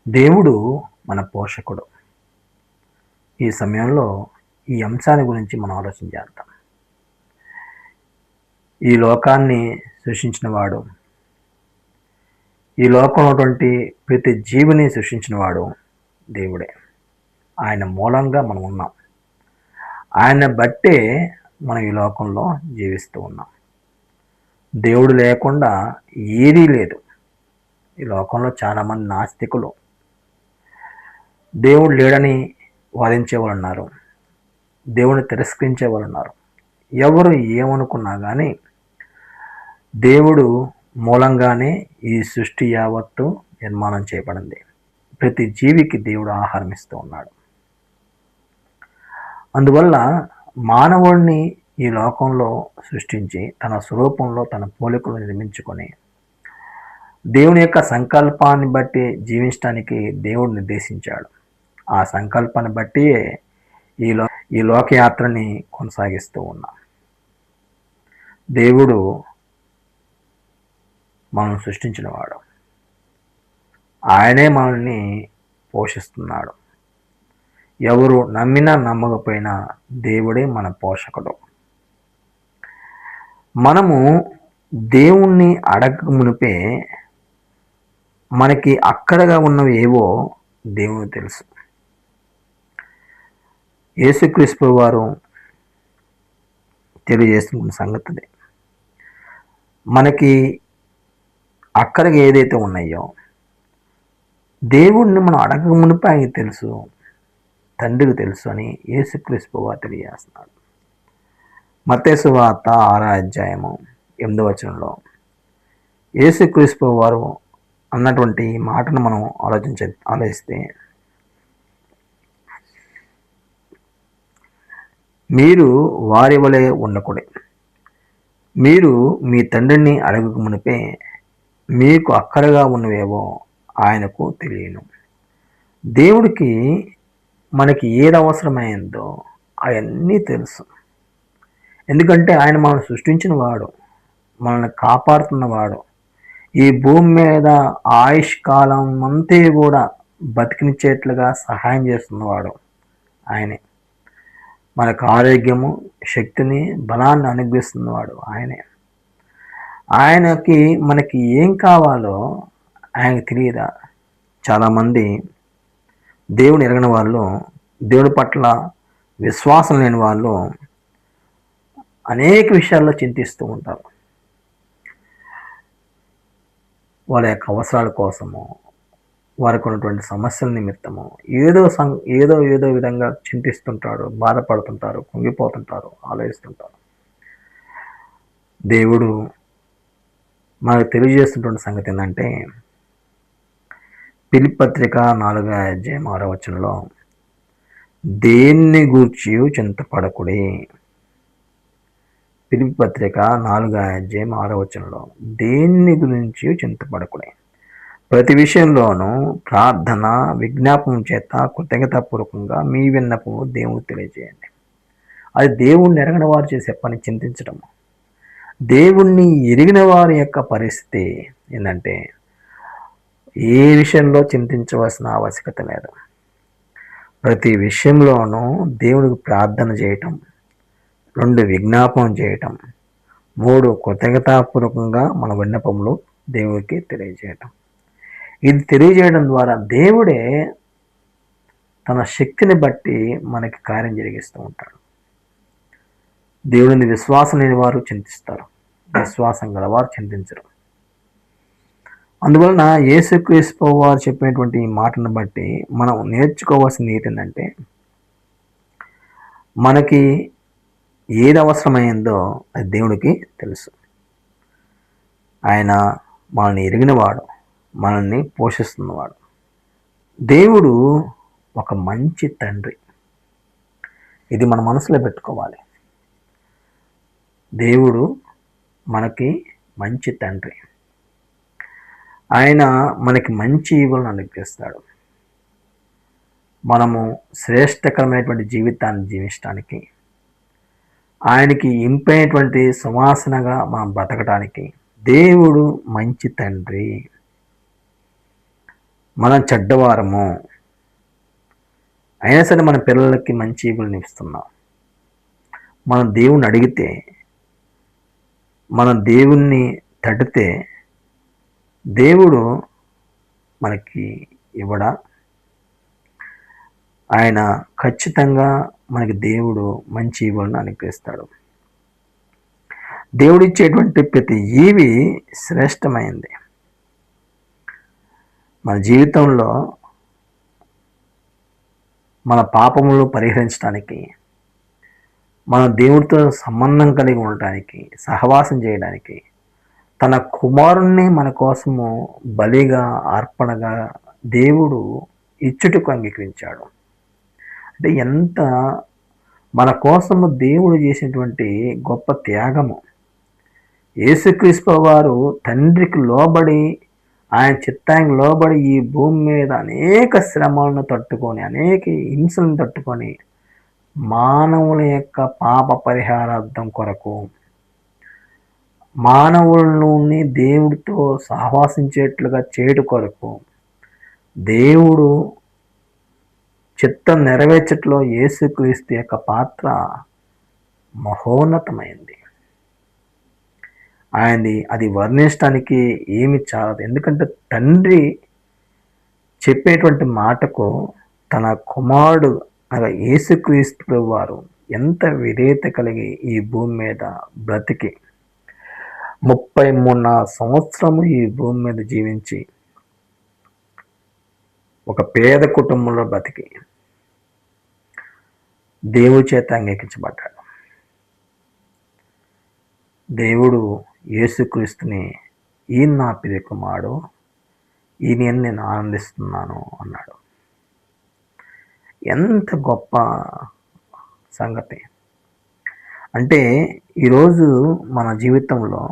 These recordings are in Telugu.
దేవుడు మన పోషకుడు. ఈ సమయంలో ఈ అంశాన్ని గురించి మనం ఆలోచన చేద్దాం. ఈ లోకాన్ని సృష్టించిన వాడు, ఈ లోకంలో ఉన్నటువంటి ప్రతి జీవిని సృష్టించిన వాడు దేవుడే. ఆయన మూలంగా మనం ఉన్నాం. ఆయన బట్టే మనం ఈ లోకంలో జీవిస్తూ ఉన్నాం. దేవుడు లేకుండా ఏదీ లేదు. ఈ లోకంలో చాలామంది నాస్తికులు దేవుడు లేడని వాదించే వాళ్ళు ఉన్నారు. దేవుని తిరస్కరించే వాళ్ళు ఉన్నారు. ఎవరు ఏమనుకున్నా కానీ దేవుడు మూలంగానే ఈ సృష్టి యావత్తు నిర్మాణం చేయబడింది. ప్రతి జీవికి దేవుడు ఆహారం ఇస్తూ ఉన్నాడు. అందువల్ల మానవుడిని ఈ లోకంలో సృష్టించి తన స్వరూపంలో తన పోలికలు నిర్మించుకొని దేవుని యొక్క సంకల్పాన్ని బట్టి జీవించడానికి దేవుడు నిర్దేశించాడు. ఆ సంకల్పాన్ని బట్టి ఈ లోకయాత్రని కొనసాగిస్తూ ఉన్నాం. దేవుడు మనం సృష్టించినవాడు. ఆయనే మనల్ని పోషిస్తున్నాడు. ఎవరు నమ్మినా నమ్మకపోయినా దేవుడే మన పోషకుడు. మనము దేవుణ్ణి అడగక మునిపే మనకి అక్కడగా ఉన్నవి ఏవో దేవునికి తెలుసు. యేసుక్రీస్తు వారు తెలియజేస్తున్న సంగతి మనకి అక్కడికి ఏదైతే ఉన్నాయో దేవుణ్ణి మనం అడగక మునిపే ఆయనకి తెలుసు, తండ్రికి తెలుసు అని యేసుక్రీస్తు వారు తెలియజేస్తున్నాడు. మత్తయి సువార్త 6వ అధ్యాయము 8వ వచనంలో యేసుక్రీస్తు వారు అన్నటువంటి ఈ మాటను మనం ఆలోచిస్తే, మీరు వారి వలె ఉండకూడదు. మీరు మీ తండ్రిని అడగక మునిపే మీకు అక్కడగా ఉన్నవేవో ఆయనకు తెలియను. దేవుడికి మనకి ఏది అవసరమైందో అవన్నీ తెలుసు. ఎందుకంటే ఆయన మనల్ని సృష్టించిన వాడు, మనల్ని కాపాడుతున్నవాడు. ఈ భూమి మీద ఆయుష్ కాలం అంతే కూడా బతికినిచ్చేట్లుగా సహాయం చేస్తున్నవాడు ఆయనే. మనకు ఆరోగ్యము, శక్తిని, బలాన్ని అనుగ్రహిస్తున్నవాడు ఆయనే. మనకి ఏం కావాలో ఆయనకు తెలియదా? చాలామంది దేవుని ఎరగని వాళ్ళు, దేవుని పట్ల విశ్వాసం లేని వాళ్ళు అనేక విషయాల్లో చింతిస్తూ ఉంటారు. వాళ్ళ యొక్క అవసరాల కోసము, వారికి ఉన్నటువంటి సమస్యల నిమిత్తము ఏదో విధంగా చింతిస్తుంటారు, బాధపడుతుంటారు, కుంగిపోతుంటారు, ఆలోచిస్తుంటారు. దేవుడు మనకు తెలియజేస్తున్నటువంటి సంగతి ఏంటంటే, ఫిలిప్పీ పత్రిక 4వ అధ్యాయం 6వ వచనంలో దేన్ని గూర్చి చింతపడకుడి. ఫిలిప్పీ పత్రిక 4వ అధ్యాయం 6వ వచనంలో దేన్ని గురించి చింతపడకుడి, ప్రతి విషయంలోనూ ప్రార్థన విజ్ఞాపనం చేత కృతజ్ఞతాపూర్వకంగా మీ విన్నపము దేవునికి తెలియజేయండి. అది దేవుణ్ణి ఎరగని వారు చేసే పని చింతించడం. దేవుణ్ణి ఎరిగిన వారి యొక్క పరిస్థితి ఏంటంటే, ఏ విషయంలో చింతించవలసిన ఆవశ్యకత లేదు. ప్రతి విషయంలోనూ దేవుడికి ప్రార్థన చేయటం, 2 విజ్ఞాపనం చేయటం, 3 కృతజ్ఞతాపూర్వకంగా మన విన్నపములు దేవుడికి తెలియజేయటం. ఇది తెలియజేయడం ద్వారా దేవుడే తన శక్తిని బట్టి మనకి కార్యం జరిగిస్తూ ఉంటాడు. దేవుడిని విశ్వాసం లేని వారు చింతిస్తారు, విశ్వాసం గలవారు చింతించరు. అందువలన యేసుక్రీస్తు వారు చెప్పినటువంటి ఈ మాటను బట్టి మనం నేర్చుకోవాల్సింది ఏంటంటే, మనకి ఏది అవసరమైందో అది దేవుడికి తెలుసు. ఆయన మనల్ని ఎరిగినవాడు, మనల్ని పోషిస్తున్నవాడు. దేవుడు ఒక మంచి తండ్రి. ఇది మన మనసులో పెట్టుకోవాలి. దేవుడు మనకి మంచి తండ్రి. ఆయన మనకి మంచి ఈవులను అనుగ్రహిస్తాడు. మనము శ్రేష్టకరమైనటువంటి జీవితాన్ని జీవించడానికి, ఆయనకి ఇంపైనటువంటి సువాసనగా మనం బ్రతకడానికి దేవుడు మంచి తండ్రి. మనం చెడ్డవారము, అయినా సరే మన పిల్లలకి మంచి ఈవులను ఇస్తున్నాం. మనం దేవుణ్ణి అడిగితే, మనం దేవుణ్ణి తడితే దేవుడు మనకి ఇవ్వడా? ఆయన ఖచ్చితంగా మనకి దేవుడు మంచి ఈవులను అనుగ్రహిస్తాడు. దేవుడిచ్చేటువంటి ప్రతి ఈవి శ్రేష్టమైంది. మన జీవితంలో మన పాపములు పరిహరించడానికి, మన దేవుడితో సంబంధం కలిగి ఉండటానికి, సహవాసం చేయడానికి తన కుమారుణ్ణి మన కోసము బలిగా, అర్పణగా దేవుడు ఇచ్చుటకు అంగీకరించాడు. అంటే ఎంత మన కోసము దేవుడు చేసినటువంటి గొప్ప త్యాగము. యేసుక్రీస్తు వారు తండ్రికి లోబడి, ఆయన చిత్తానికి లోబడి ఈ భూమి మీద అనేక శ్రమలను తట్టుకొని, అనేక హింసలను తట్టుకొని, మానవుల యొక్క పాప పరిహారార్థం కొరకు, మానవులని దేవుడితో సహవాసించేట్లుగా చేయట కొరకు, దేవుడు చిత్తం నెరవేర్చట్లో యేసుక్రీస్తు యొక్క పాత్ర మహోన్నతమైంది. ఆయనది అది వర్ణించడానికి ఏమి చాలదు. ఎందుకంటే తండ్రి చెప్పేటువంటి మాటకు తన కుమారుడు అనగా యేసుక్రీస్తు వారు ఎంత విధేయత కలిగి ఈ భూమి మీద బ్రతికి 33 సంవత్సరము ఈ భూమి మీద జీవించి ఒక పేద కుటుంబంలో బ్రతికి దేవుడి చేత అంగీకరించబడ్డాడు. దేవుడు యేసుక్రీస్తుని ఈయన నా ప్రియ కుమారుడు, ఈయన నేను ఆనందిస్తున్నాను అన్నాడు. ఎంత గొప్ప సంగతి! అంటే ఈరోజు మన జీవితంలో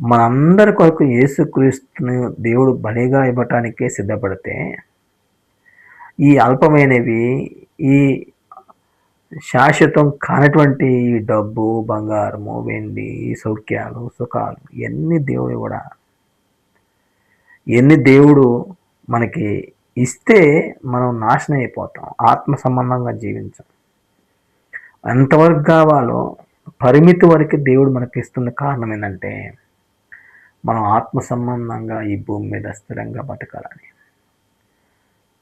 మనందరి కొరకు యేసుక్రీస్తుని దేవుడు బలిగా ఇవ్వటానికే సిద్ధపడితే, ఈ అల్పమైనవి, ఈ శాశ్వతం కానటువంటి ఈ డబ్బు, బంగారము, వెండి, సౌఖ్యాలు, సుఖాలు ఇవన్నీ దేవుడు కూడా ఎన్ని దేవుడు మనకి ఇస్తే మనం నాశనం అయిపోతాం, ఆత్మ సంబంధంగా జీవించాం. ఎంతవరకు కావాలో పరిమితి వరకు దేవుడు మనకి ఇస్తున్న కారణం ఏంటంటే, మనం ఆత్మ సంబంధంగా ఈ భూమి మీద స్థిరంగా బతకాలని,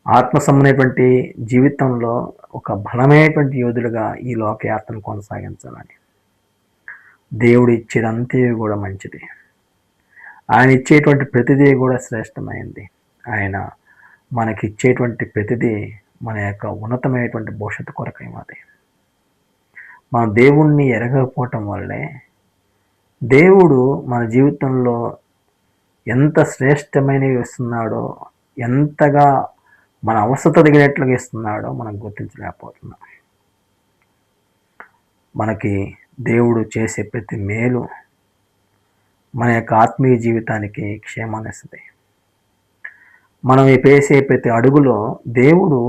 ఆత్మ సంబంధమైనటువంటి జీవితంలో ఒక బలమైనటువంటి యోధులుగా ఈ లోకయాత్రను కొనసాగించాలని. దేవుడు ఇచ్చేదంతే కూడా మంచిది. ఆయన ఇచ్చేటువంటి ప్రతిదీ కూడా శ్రేష్టమైంది. ఆయన మనకి ఇచ్చేటువంటి ప్రతిదీ మన యొక్క ఉన్నతమైనటువంటి భవిష్యత్తు కొరకైనది. మన దేవుణ్ణి ఎరగకపోవటం వల్లే దేవుడు మన జీవితంలో ఎంత శ్రేష్టమైనవి ఇస్తున్నాడో, ఎంతగా మన అవసరత తగినట్లుగా ఇస్తున్నాడో మనం గుర్తించలేకపోతున్నాం. మనకి దేవుడు చేసే ప్రతి మేలు మన యొక్క ఆత్మీయ జీవితానికి క్షేమాన్ని ఇస్తుంది. మనం వేసే ప్రతి అడుగులో దేవుడు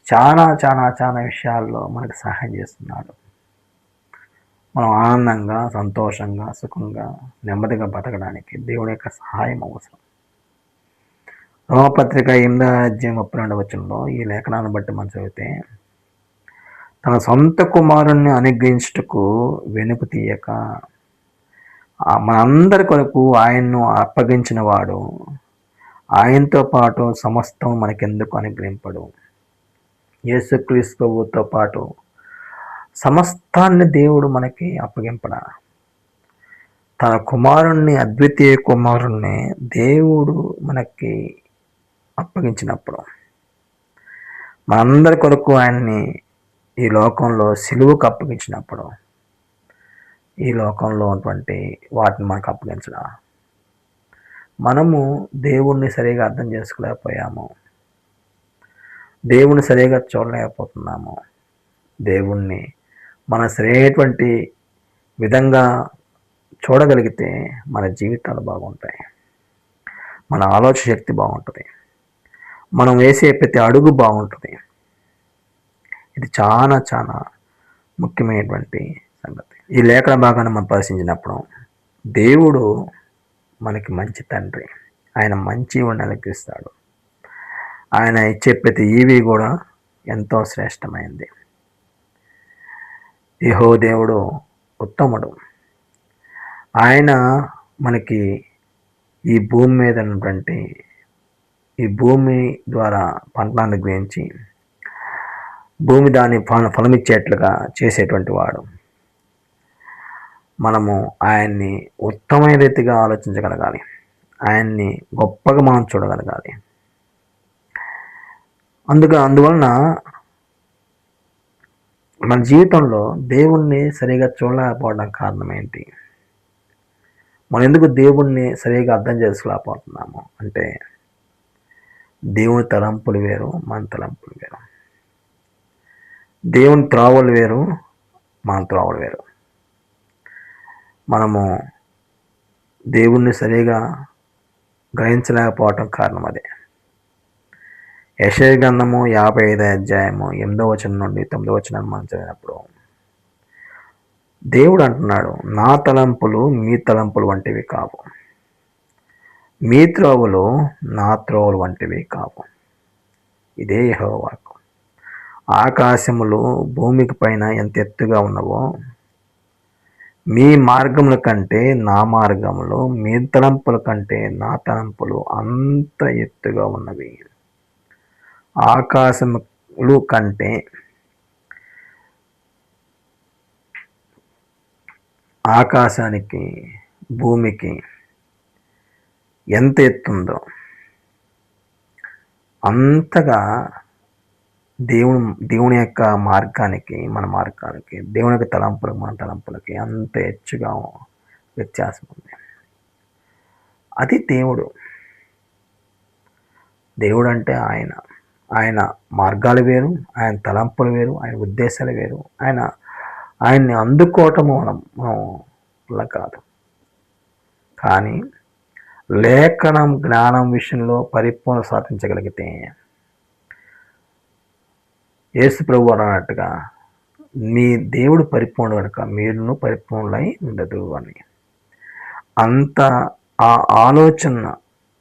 చాలా విషయాల్లో మనకు సహాయం చేస్తున్నాడు. మనం ఆనందంగా, సంతోషంగా, సుఖంగా, నెమ్మదిగా బతకడానికి దేవుడి యొక్క సహాయం అవసరం. రోమపత్రిక 8:32 ఈ లేఖనాన్ని బట్టి మనం చదివితే, తన సొంత కుమారుణ్ణి అనుగ్రహించుటకు వెనుక తీయక మనందరి కొరకు ఆయన్ను అప్పగించిన వాడు ఆయనతో పాటు సమస్తం మనకెందుకు అనుగ్రహింపడు? యేసుక్రీస్తు ప్రభువుతో పాటు సమస్తాన్ని దేవుడు మనకి అప్పగింపడా? తన కుమారుణ్ణి, అద్వితీయ కుమారుణ్ణి దేవుడు మనకి అప్పగించినప్పుడు, మనందరి కొరకు ఆయన్ని ఈ లోకంలో సిలువకు అప్పగించినప్పుడు, ఈ లోకంలో ఉన్నటువంటి వాటిని మనకు అప్పగించడా? మనము దేవుణ్ణి సరిగా అర్థం చేసుకోలేకపోయాము, దేవుణ్ణి సరిగా చూడలేకపోతున్నాము. దేవుణ్ణి మన సరైనటువంటి విధంగా చూడగలిగితే మన జీవితాలు బాగుంటాయి, మన ఆలోచన శక్తి బాగుంటుంది, మనం వేసే ప్రతి అడుగు బాగుంటుంది. ఇది చాలా ముఖ్యమైనటువంటి సంగతి. ఈ లేఖన భాగాన్ని మనం పరిశీలించినప్పుడు దేవుడు మనకి మంచి తండ్రి, ఆయన మంచి ఉండనిపిస్తాడు. ఆయన ఇచ్చే ప్రతి ఈవి కూడా ఎంతో శ్రేష్టమైంది. యెహోవా దేవుడు ఉత్తముడు. ఆయన మనకి ఈ భూమి మీద ఉన్నటువంటి ఈ భూమి ద్వారా పంటలను అనుగ్రహించి భూమి దాని ఫలమిచ్చేట్లుగా చేసేటువంటి వాడు. మనము ఆయన్ని ఉత్తమమైన రీతిగా ఆలోచించగలగాలి. ఆయన్ని గొప్పగా మనం చూడగలగాలి. అందువలన మన జీవితంలో దేవుణ్ణి సరిగా చూడలేకపోవడం కారణం ఏంటి? మనం ఎందుకు దేవుణ్ణి సరిగా అర్థం చేసుకోలేకపోతున్నాము అంటే, దేవుని తలంపులు వేరు, మన తలంపులు వేరు. దేవుని త్రోవలు వేరు, మన త్రోవలు వేరు. మనము దేవుణ్ణి సరిగా గ్రహించలేకపోవటం కారణం అదే. యెషయా గ్రంథము 55 అధ్యాయము 8వ వచనం నుండి 9వ వచనాన్ని మనం చదివినప్పుడు దేవుడు అంటున్నాడు, నా తలంపులు మీ తలంపులు వంటివి కావు, మీ త్రోవలు నా త్రోవలు వంటివి కావు. ఇదే యెహోవా వాక్కు. ఆకాశములు భూమికి పైన ఎంత ఎత్తుగా ఉన్నవో మీ మార్గముల కంటే నా మార్గములు, మీ తలంపుల కంటే నా తలంపులు అంత ఎత్తుగా ఉన్నవి. ఆకాశములు కంటే ఆకాశానికి భూమికి ఎంత ఎత్తుందో అంతగా దేవుని యొక్క మార్గానికి మన మార్గానికి, దేవుని యొక్క తలంపులకు మన తలంపులకి అంత హెచ్చుగా వ్యత్యాసం ఉంది. అది దేవుడు. దేవుడు అంటే ఆయన మార్గాలు వేరు, ఆయన తలంపులు వేరు, ఆయన ఉద్దేశాలు వేరు. ఆయన్ని అందుకోవటము మనం వల్ల కాదు. కానీ లేఖనం జ్ఞానం విషయంలో పరిపూర్ణ సాధించగలిగితే యేసు ప్రభు అన్నట్టుగా మీ దేవుడు పరిపూర్ణ కనుక మీరును పరిపూర్ణులై ఉండదు అని, అంత ఆ ఆలోచన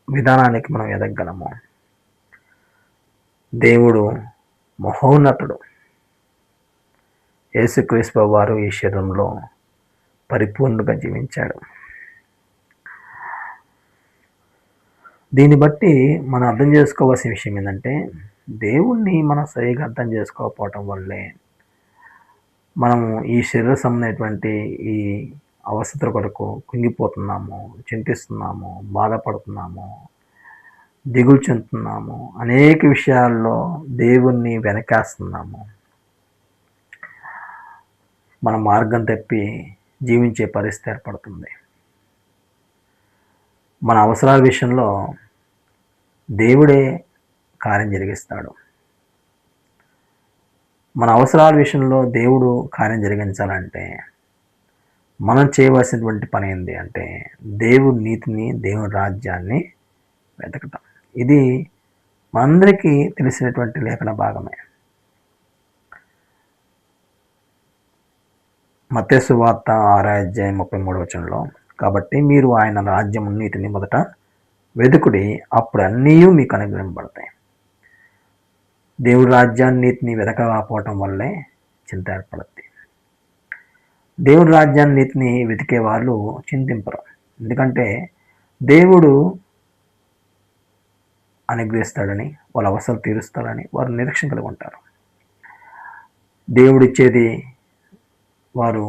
విధానానికి మనం ఎదగలము. దేవుడు మహోన్నతుడు. యేసుక్రీస్తు వారు ఈ శరీరంలో పరిపూర్ణంగా జీవించాడు. దీన్ని బట్టి మనం అర్థం చేసుకోవాల్సిన విషయం ఏంటంటే, దేవుణ్ణి మనం సరిగా అర్థం చేసుకోకపోవటం వల్లే మనము ఈ శరీర సంబంధమైనటువంటి ఈ అవస్థల కొరకు కుంగిపోతున్నాము, చింతిస్తున్నాము, బాధపడుతున్నాము, దిగులు చెందుతున్నాము. అనేక విషయాల్లో దేవుణ్ణి వెనకేస్తున్నాము. మన మార్గం తప్పి జీవించే పరిస్థితి ఏర్పడుతుంది. మన అవసరాల విషయంలో దేవుడే కార్యం జరిగిస్తాడు. మన అవసరాల విషయంలో దేవుడు కార్యం జరిగించాలంటే మనం చేయవలసినటువంటి పని ఏంటి అంటే, దేవుడి నీతిని, దేవుని రాజ్యాన్ని వెతకటం. ఇది మనందరికీ తెలిసినటువంటి లేఖన భాగమే. మత్తయి సువార్త 6వ అధ్యాయం 33వ వచనంలో, కాబట్టి మీరు ఆయన రాజ్యం నీతిని మొదట వెతుకుడి, అప్పుడు అన్నీ మీకు అనుగ్రహింపబడతాయి. దేవుడి రాజ్యాన్ని నీతిని వెతకకపోవటం వల్లే చింత ఏర్పడుద్ది. దేవుడి రాజ్యాన్ని నీతిని వెతికే వాళ్ళు చింతింపరు. ఎందుకంటే దేవుడు అనుగ్రహిస్తాడని, వాళ్ళ అవసరాలు తీరుస్తాడని వారు నిరీక్షణ కలిగి ఉంటారు. దేవుడిచ్చేది వారు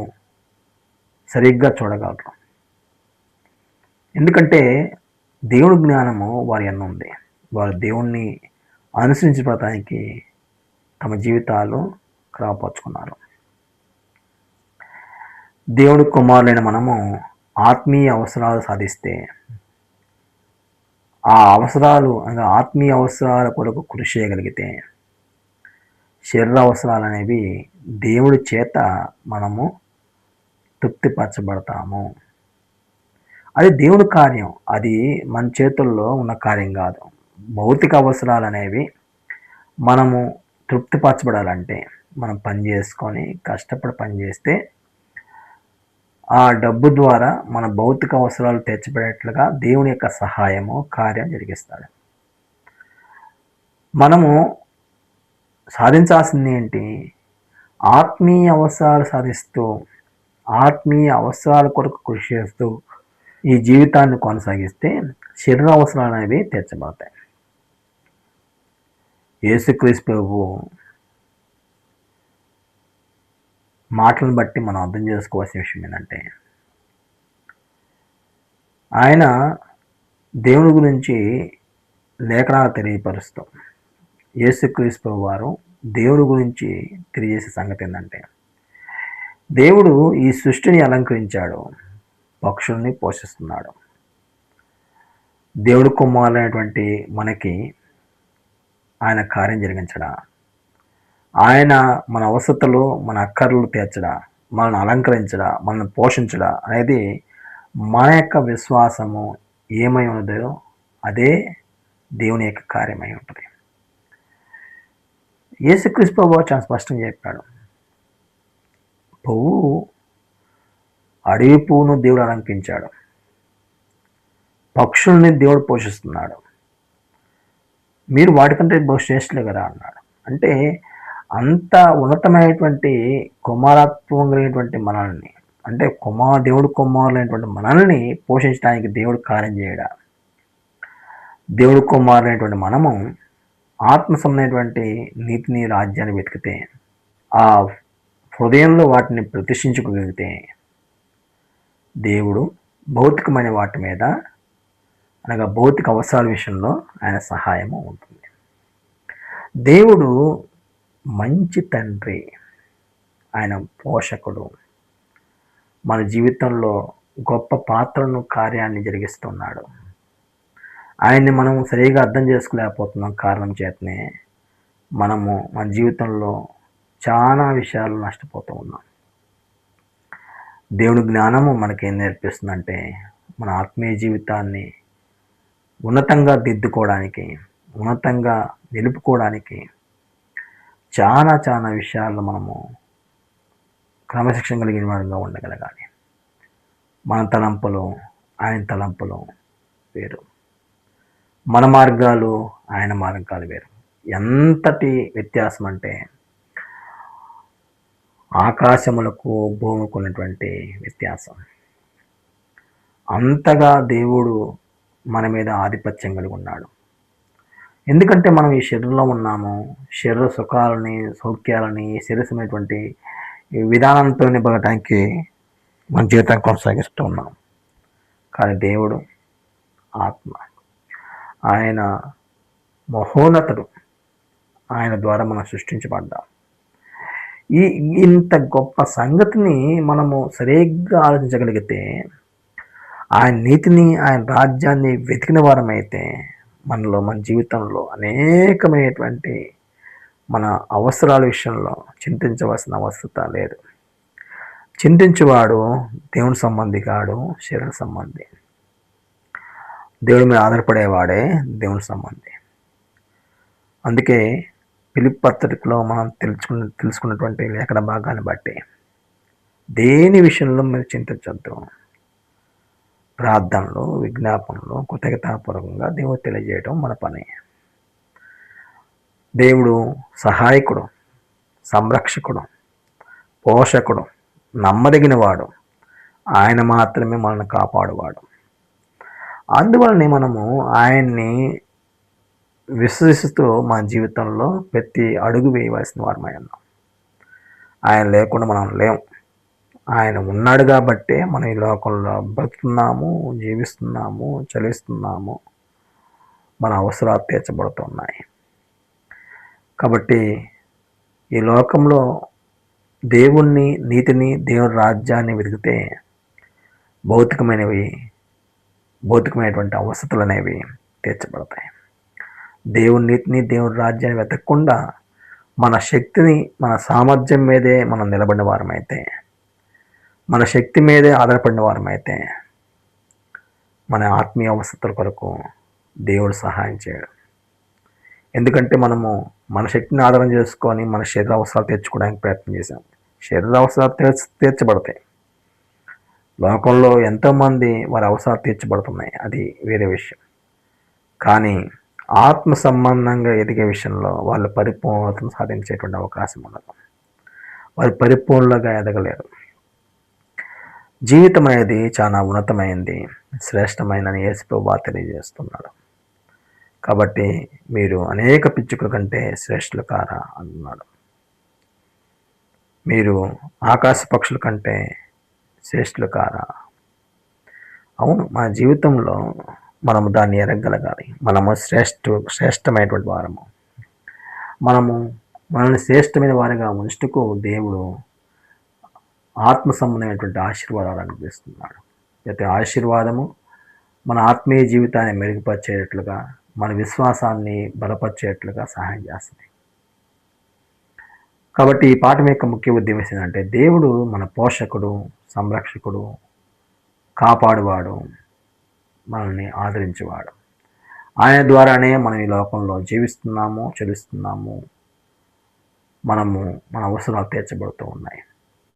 సరిగ్గా చూడగలరు. ఎందుకంటే దేవుడి జ్ఞానము వారి అన్న ఉంది. వారు దేవుణ్ణి అనుసరించడానికి తమ జీవితాలు క్రమపరుచుకున్నారు. దేవుడి కుమారులైన మనము ఆత్మీయ అవసరాలు సాధిస్తే, ఆ అవసరాలు అనగా ఆత్మీయ అవసరాల కొరకు కృషి చేయగలిగితే, శరీర అవసరాలు అనేవి దేవుడి చేత మనము తృప్తిపరచబడతాము. అది దేవుడి కార్యం. అది మన చేతుల్లో ఉన్న కార్యం కాదు. భౌతిక అవసరాలు అనేవి మనము తృప్తిపరచబడాలంటే మనం పని చేసుకొని కష్టపడి పని చేస్తే ఆ డబ్బు ద్వారా మన భౌతిక అవసరాలు తీర్చబడేట్లుగా దేవుని యొక్క సహాయము కార్యం జరిగిస్తాడు. మనము సాధించాల్సింది ఏంటి? ఆత్మీయ అవసరాలు సాధిస్తూ, ఆత్మీయ అవసరాల కొరకు కృషి చేస్తూ ఈ జీవితాన్ని కొనసాగిస్తే శరీర అవసరాలు అనేవి తీర్చబడతాయి. యేసుక్రీస్తు ప్రభువు మాటలను బట్టి మనం అర్థం చేసుకోవాల్సిన విషయం ఏంటంటే, ఆయన దేవుని గురించి లేఖనాలు తెలియపరుస్తూ, యేసుక్రీస్తు ప్రభు వారు దేవుడి గురించి తెలియజేసే సంగతి ఏంటంటే, దేవుడు ఈ సృష్టిని అలంకరించాడు, పక్షుల్ని పోషిస్తున్నాడు. దేవుడి కుమారులైనటువంటి మనకి ఆయన కార్యం జరిగించడా, ఆయన మన అవసరతలు, మన అక్కర్లు తీర్చడా, మనల్ని అలంకరించడా, మనల్ని పోషించడా అనేది మన యొక్క విశ్వాసము ఏమై ఉన్నదో అదే దేవుని యొక్క కార్యమై ఉంటుంది. యేసుక్రీస్తు ప్రభువు చాలా స్పష్టంగా చెప్పాడు, పువ్వు అడవి పువ్వును దేవుడు అలంకరించాడు, పక్షుల్ని దేవుడు పోషిస్తున్నాడు, మీరు వాటికంటే బహు శ్రేష్ఠులే కదా అన్నాడు. అంటే అంత ఉన్నతమైనటువంటి కుమారత్వం కలిగినటువంటి మనల్ని, అంటే దేవుడు కుమారులైనటువంటి మనల్ని పోషించడానికి దేవుడు కార్యం చేయడా, దేవుడు కుమారులైనటువంటి మనము ఆత్మసమైనటువంటి నీతిని రాజ్యాన్ని వెతికితే, ఆ హృదయంలో వాటిని ప్రతిష్ఠించుకోగలిగితే దేవుడు భౌతికమైన వాటి మీద, అనగా భౌతిక అవసరాల విషయంలో ఆయన సహాయము ఉంటుంది. దేవుడు మంచి తండ్రి, ఆయన పోషకుడు, మన జీవితంలో గొప్ప పాత్రను కార్యాన్ని జరిగిస్తున్నాడు. ఆయన్ని మనం సరిగా అర్థం చేసుకోలేకపోతున్నాం. కారణం చేతనే మనము మన జీవితంలో చాలా విషయాలు నష్టపోతూ ఉన్నాం. దేవుని జ్ఞానము మనకేం నేర్పిస్తుందంటే, మన ఆత్మీయ జీవితాన్ని ఉన్నతంగా దిద్దుకోవడానికి, ఉన్నతంగా నిలుపుకోవడానికి చాలా చాలా విషయాల్లో మనము క్రమశిక్షణ కలిగిన వారంగా ఉండగలగాలి. మన తలంపులు ఆయన తలంపులు వేరు, మన మార్గాలు ఆయన మార్గాలు వేరు. ఎంతటి వ్యత్యాసం అంటే ఆకాశములకు భూమికి ఉన్నటువంటి వ్యత్యాసం. అంతగా దేవుడు మన మీద ఆధిపత్యం కలిగి ఉన్నాడు. ఎందుకంటే మనం ఈ శరీరంలో ఉన్నాము, శరీర సుఖాలని, సౌఖ్యాలని, శరీరమైనటువంటి విధానంతో నింపడానికి మన జీవితాన్ని కొనసాగిస్తూ ఉన్నాం. కానీ దేవుడు ఆత్మ, ఆయన మహోన్నతుడు, ఆయన ద్వారా మనం సృష్టించబడ్డాం. ఇంత గొప్ప సంగతిని మనము సరిగ్గా ఆలోచించగలిగితే, ఆయన నీతిని, ఆయన రాజ్యాన్ని వెతికిన వారమైతే మనలో, మన జీవితంలో అనేకమైనటువంటి మన అవసరాల విషయంలో చింతించవలసిన అవసరం లేదు. చింతించేవాడు దేవుని సంబంధి కాడు, శరీర సంబంధి. దేవుడి మీద ఆధారపడేవాడే దేవుని సంబంధి. అందుకే ఫిలిప్పీ పత్రికలో మనం తెలుసుకున్నటువంటి లేఖన భాగాన్ని బట్టి దేని విషయంలో మీరు చింతించొద్దు, ప్రార్థనలు, విజ్ఞాపనలు కృతజ్ఞతాపూర్వకంగా దేవుడు తెలియజేయడం మన పని. దేవుడు సహాయకుడు, సంరక్షకుడు, పోషకుడు, నమ్మదగినవాడు. ఆయన మాత్రమే మనల్ని కాపాడువాడు. అందువలనే మనము ఆయన్ని విశ్వసిస్తూ మన జీవితంలో ప్రతి అడుగు వేయవలసిన వారమై ఉన్నాం. ఆయన లేకుండా మనం లేం. ఆయన ఉన్నాడు కాబట్టే మనం ఈ లోకంలో బ్రతుకుతున్నాము, జీవిస్తున్నాము, చలిస్తున్నాము, మన అవసరాలు తీర్చబడుతున్నాయి. కాబట్టి ఈ లోకంలో దేవుణ్ణి, నీతిని, దేవుని రాజ్యాన్ని వెతికితే భౌతికమైనటువంటి అవసరాలు అనేవి తీర్చబడతాయి. దేవుని నీతిని, దేవుని రాజ్యాన్ని వెతకకుండా మన శక్తిని, మన సామర్థ్యం మీదే మనం నిలబడిన వారమైతే, మన శక్తి మీదే ఆధారపడిన వారమైతే మన ఆత్మీయ అవసరాల కొరకు దేవుడు సహాయం చేయడు. ఎందుకంటే మనము మన శక్తిని ఆధారం చేసుకొని మన శరీర అవసరాలు తీర్చుకోవడానికి ప్రయత్నం చేశాం. శరీర అవసరాలు తీర్చబడతాయి, లోకంలో ఎంతోమంది వారి అవసరాలు తీర్చబడుతున్నాయి, అది వేరే విషయం. కానీ ఆత్మ సంబంధంగా ఎదిగే విషయంలో వాళ్ళు పరిపూర్ణతను సాధించేటువంటి అవకాశం ఉండదు. వారు పరిపూర్ణంగా ఎదగలేరు. జీవితం అనేది చాలా ఉన్నతమైంది, శ్రేష్టమైనని యేసుప్రభువు తెలియజేస్తున్నాడు. కాబట్టి మీరు అనేక పిచ్చుకల కంటే శ్రేష్ఠులు కారా అన్నాడు. మీరు ఆకాశ పక్షుల కంటే శ్రేష్ఠులు కారా? అవును, మన జీవితంలో మనము దాన్ని ఎరగగలగాలి. మనము శ్రేష్టమైనటువంటి వారము. మనల్ని శ్రేష్టమైన వారిగా ఉంచుటకు దేవుడు ఆత్మ సంబంధమైనటువంటి ఆశీర్వాదాలు అనుగ్రహిస్తున్నాడు. ప్రతి ఆశీర్వాదము మన ఆత్మీయ జీవితాన్ని మెరుగుపరిచేటట్లుగా, మన విశ్వాసాన్ని బలపరిచేటట్లుగా సహాయం చేస్తుంది. కాబట్టి ఈ పాఠం యొక్క ముఖ్య ఉద్దేశం ఏంటంటే, దేవుడు మన పోషకుడు, సంరక్షకుడు, కాపాడువాడు, మనల్ని ఆదరించేవాడు. ఆయన ద్వారానే మనం ఈ లోకంలో జీవిస్తున్నాము, చలిస్తున్నాము, మన అవసరాలు తీర్చబడుతూ ఉన్నాయి.